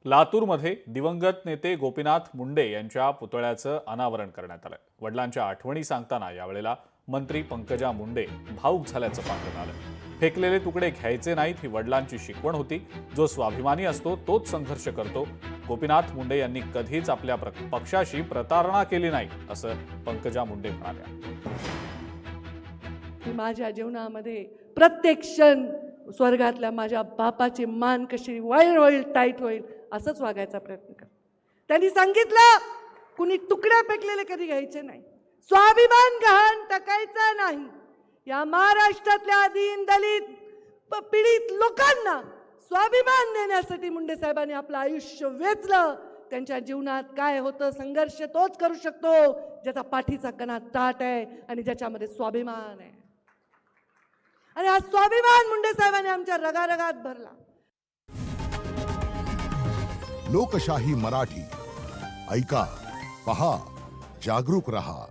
लातूरमध्ये दिवंगत नेते गोपीनाथ मुंडे यांच्या पुतळ्याचं अनावरण करण्यात आलं। वडिलांच्या आठवणी सांगताना यावेळेला मंत्री पंकजा मुंडे भावुक झाल्याचं पाहण्यात आलं। फेकलेले तुकडे घ्यायचे नाहीत ही वडिलांची शिकवण होती। जो स्वाभिमानी असतो तोच संघर्ष करतो। गोपीनाथ मुंडे यांनी कधीच आपल्या पक्षाशी प्रतारणा केली नाही असं पंकजा मुंडे म्हणाल्या। माझ्या जीवनामध्ये प्रत्येक क्षण स्वर्गातल्या माझ्या बापाची मान कशी वाईड होईल, टाईट होईल असंच वागायचा प्रयत्न कर। त्यांनी सांगितलं कुणी तुकडे फेकलेले कधी घ्यायचे नाही, स्वाभिमान गहाण टाकायचा नाही। या महाराष्ट्रातल्या दीन दलित पीडित लोकांना स्वाभिमान देण्यासाठी मुंडे साहेबांनी आपलं आयुष्य वेचलं। त्यांच्या जीवनात काय होतं, संघर्ष तोच करू शकतो ज्याचा पाठीचा कणा ताट आहे आणि ज्याच्यामध्ये स्वाभिमान आहे। आणि हा स्वाभिमान मुंडे साहेबांनी आमच्या रगारगात भरला। लोकशाही मराठी ऐका, पहा, जागरूक रहा।